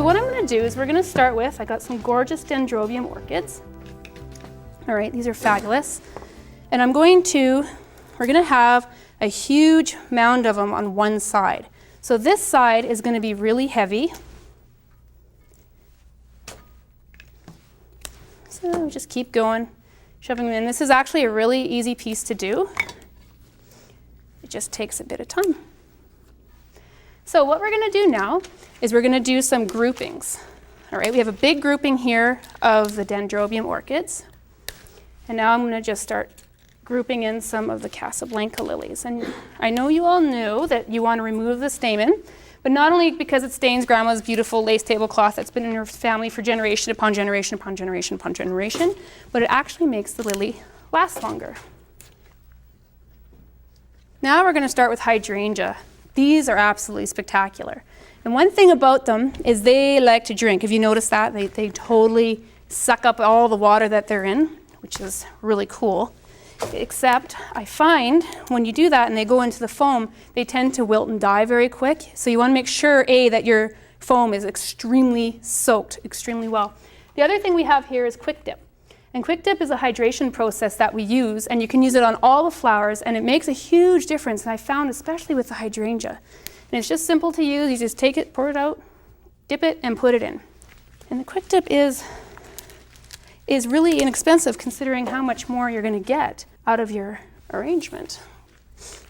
So what I'm going to do is we're going to start with, I got some gorgeous Dendrobium orchids. All right, these are fabulous. And we're going to have a huge mound of them on one side. So this side is going to be really heavy. So we just keep going, shoving them in. This is actually a really easy piece to do. It just takes a bit of time. So what we're going to do now is we're going to do some groupings. All right, we have a big grouping here of the Dendrobium orchids. And now I'm going to just start grouping in some of the Casablanca lilies. And I know you all know that you want to remove the stamen, but not only because it stains grandma's beautiful lace tablecloth that's been in your family for generation upon generation upon generation upon generation, but it actually makes the lily last longer. Now we're going to start with hydrangea. These are absolutely spectacular. And one thing about them is they like to drink. Have you noticed that? They totally suck up all the water that they're in, which is really cool. Except I find when you do that and they go into the foam, they tend to wilt and die very quick. So you want to make sure, A, that your foam is extremely soaked extremely well. The other thing we have here is Quick Dip. And Quick Dip is a hydration process that we use, and you can use it on all the flowers, and it makes a huge difference. And I found especially with the hydrangea. And it's just simple to use. You just take it, pour it out, dip it, and put it in. And the Quick Dip is really inexpensive considering how much more you're going to get out of your arrangement.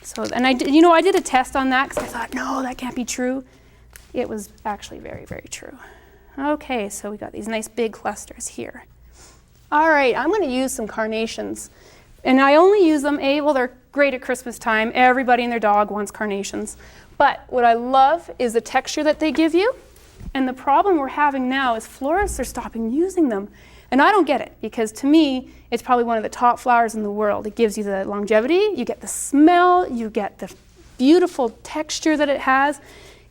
So, and I did a test on that because I thought, no, that can't be true. It was actually very, very true. Okay, so we got these nice big clusters here. All right, I'm going to use some carnations. And I only use them, well, they're great at Christmas time. Everybody and their dog wants carnations. But what I love is the texture that they give you. And the problem we're having now is florists are stopping using them. And I don't get it, because to me, it's probably one of the top flowers in the world. It gives you the longevity, you get the smell, you get the beautiful texture that it has.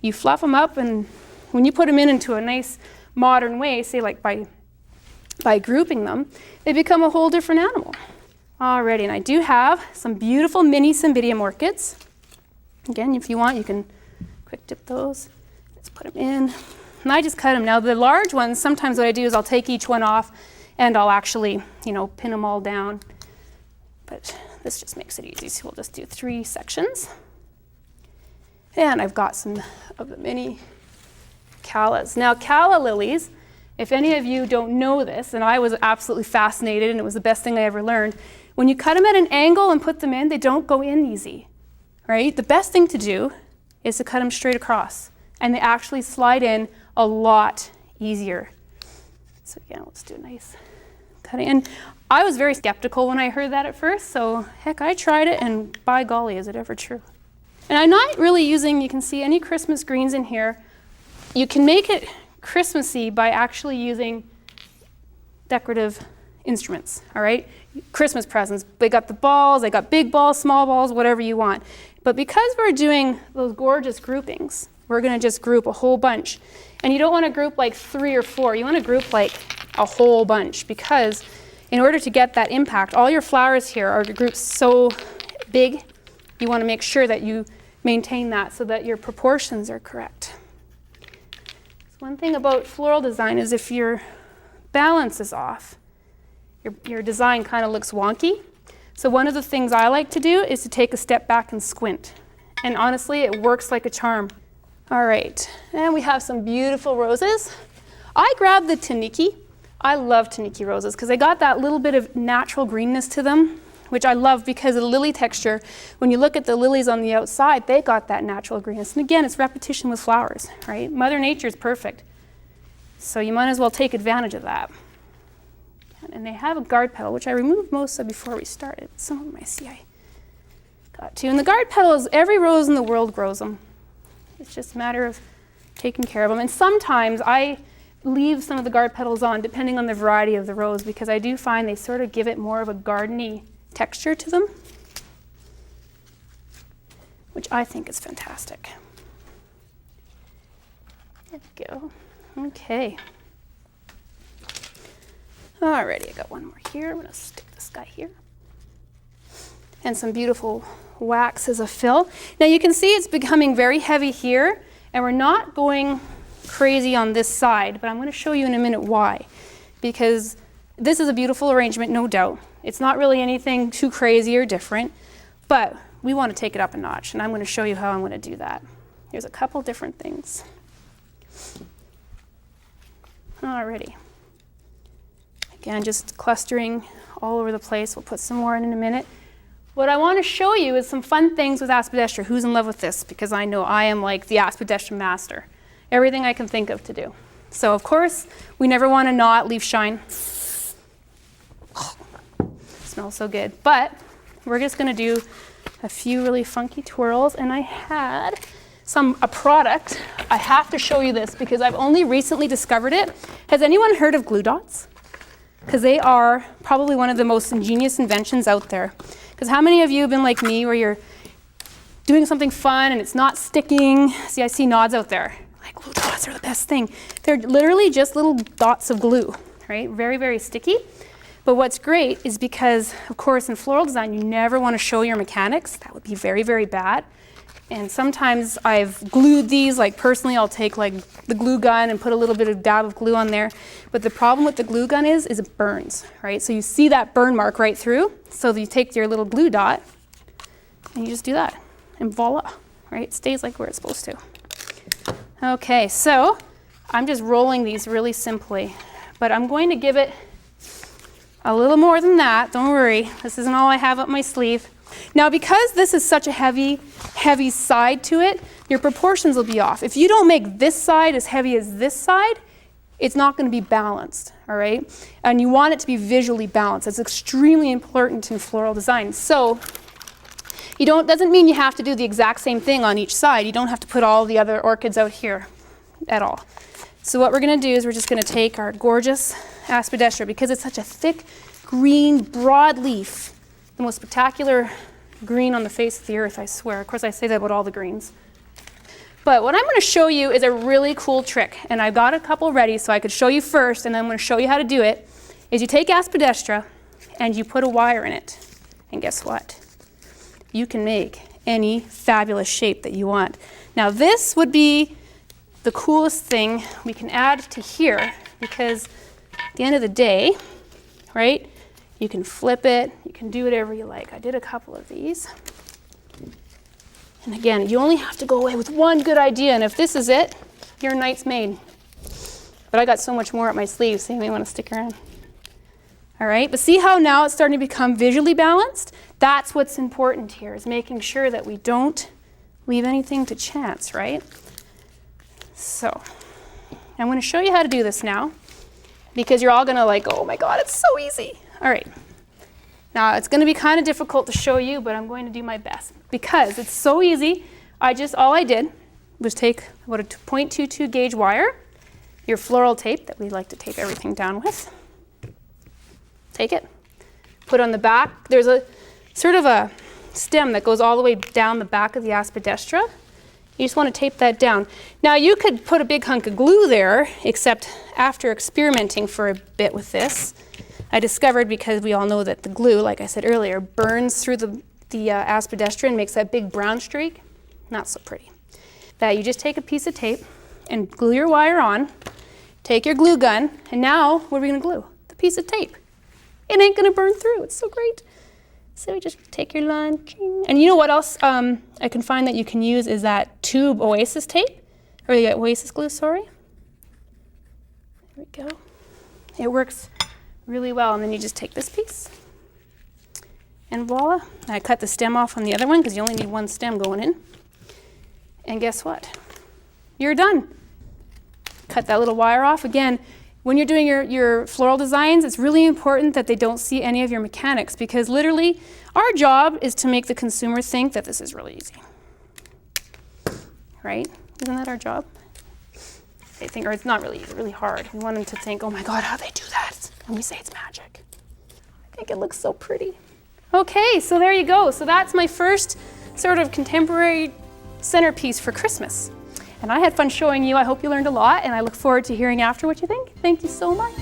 You fluff them up, and when you put them into a nice modern way, say like by grouping them, they become a whole different animal. Alrighty, and I do have some beautiful mini Cymbidium orchids. Again, if you want, you can quick dip those. Let's put them in. And I just cut them. Now the large ones, sometimes what I do is I'll take each one off and I'll actually, pin them all down. But this just makes it easy, so we'll just do 3 sections. And I've got some of the mini callas. Now calla lilies, if any of you don't know this, and I was absolutely fascinated and it was the best thing I ever learned, when you cut them at an angle and put them in, they don't go in easy, right? The best thing to do is to cut them straight across, and they actually slide in a lot easier. So again, let's do a nice cutting. And I was very skeptical when I heard that at first, so heck, I tried it, and by golly, is it ever true. And I'm not really using, you can see any Christmas greens in here. You can make it Christmassy by actually using decorative instruments, all right? Christmas presents. They got the balls, they got big balls, small balls, whatever you want. But because we're doing those gorgeous groupings, we're going to just group a whole bunch. And you don't want to group like 3 or 4. You want to group like a whole bunch, because in order to get that impact, all your flowers here are grouped so big, you want to make sure that you maintain that so that your proportions are correct. One thing about floral design is if your balance is off, your design kind of looks wonky. So one of the things I like to do is to take a step back and squint. And honestly, it works like a charm. All right, and we have some beautiful roses. I grabbed the Taniki. I love Taniki roses because they got that little bit of natural greenness to them, which I love because of the lily texture. When you look at the lilies on the outside, they got that natural greenness. And again, it's repetition with flowers, right? Mother Nature is perfect. So you might as well take advantage of that. And they have a guard petal, which I removed most of before we started. Some of them I see I got to. And the guard petals, every rose in the world grows them. It's just a matter of taking care of them. And sometimes I leave some of the guard petals on, depending on the variety of the rose, because I do find they sort of give it more of a gardeny texture to them, which I think is fantastic. There we go. Okay. Alrighty, I got one more here. I'm going to stick this guy here. And some beautiful wax as a fill. Now you can see it's becoming very heavy here, and we're not going crazy on this side, but I'm going to show you in a minute why. Because this is a beautiful arrangement, no doubt. It's not really anything too crazy or different, but we want to take it up a notch, and I'm going to show you how I'm going to do that. There's a couple different things. Alrighty. Again, just clustering all over the place. We'll put some more in a minute. What I want to show you is some fun things with Aspidistra. Who's in love with this? Because I know I am like the Aspidistra master. Everything I can think of to do. So of course, we never want to not leave shine. Oh, smells so good. But we're just going to do a few really funky twirls, and I had a product. I have to show you this because I've only recently discovered it. Has anyone heard of glue dots? Because they are probably one of the most ingenious inventions out there. Because how many of you have been like me where you're doing something fun and it's not sticking? See, I see nods out there. Like, glue dots are the best thing. They're literally just little dots of glue, right? Very, very sticky. But what's great is because, of course, in floral design, you never want to show your mechanics. That would be very, very bad. And sometimes I've glued these, like personally I'll take like the glue gun and put a little bit of dab of glue on there. But the problem with the glue gun is it burns, right? So you see that burn mark right through. So you take your little glue dot and you just do that and voila, right? It stays like where it's supposed to. Okay, so I'm just rolling these really simply, but I'm going to give it a little more than that. Don't worry, this isn't all I have up my sleeve. Now, because this is such a heavy side to it, your proportions will be off. If you don't make this side as heavy as this side, it's not going to be balanced, all right? And you want it to be visually balanced. It's extremely important in floral design. So doesn't mean you have to do the exact same thing on each side. You don't have to put all the other orchids out here at all. So what we're going to do is we're just going to take our gorgeous Aspidistra, because it's such a thick, green, broad leaf, the most spectacular green on the face of the earth, I swear. Of course, I say that about all the greens. But what I'm going to show you is a really cool trick, and I've got a couple ready so I could show you first, and then I'm going to show you how to do it, is you take Aspidistra and you put a wire in it, and guess what? You can make any fabulous shape that you want. Now this would be the coolest thing we can add to here, because at the end of the day, right, you can flip it, you can do whatever you like. I did a couple of these. And again, you only have to go away with one good idea, and if this is it, your night's made. But I got so much more up my sleeve, so you may want to stick around. All right, but see how now it's starting to become visually balanced? That's what's important here, is making sure that we don't leave anything to chance, right? So, I'm going to show you how to do this now, because you're all going to like, oh my God, it's so easy. All right. Now, it's going to be kind of difficult to show you, but I'm going to do my best. Because it's so easy, all I did was take about a 0.22 gauge wire, your floral tape that we like to tape everything down with. Take it, put on the back. There's a sort of a stem that goes all the way down the back of the Aspidistra. You just want to tape that down. Now, you could put a big hunk of glue there, except after experimenting for a bit with this, I discovered, because we all know that the glue, like I said earlier, burns through the Aspidistra and makes that big brown streak. Not so pretty. That you just take a piece of tape and glue your wire on, take your glue gun, and now what are we going to glue? The piece of tape. It ain't going to burn through. It's so great. So you just take your line, and you know what else I can find that you can use is that tube Oasis tape, or the Oasis glue, sorry. There we go. It works really well, and then you just take this piece, and voila. I cut the stem off on the other one because you only need one stem going in. And guess what? You're done. Cut that little wire off. Again, when you're doing your floral designs, it's really important that they don't see any of your mechanics, because literally our job is to make the consumer think that this is really easy. Right? Isn't that our job? They think, or it's not really easy, really hard. We want them to think, oh my God, how do they do that? And we say it's magic. I think it looks so pretty. Okay, so there you go. So that's my first sort of contemporary centerpiece for Christmas. And I had fun showing you. I hope you learned a lot, and I look forward to hearing after what you think. Thank you so much.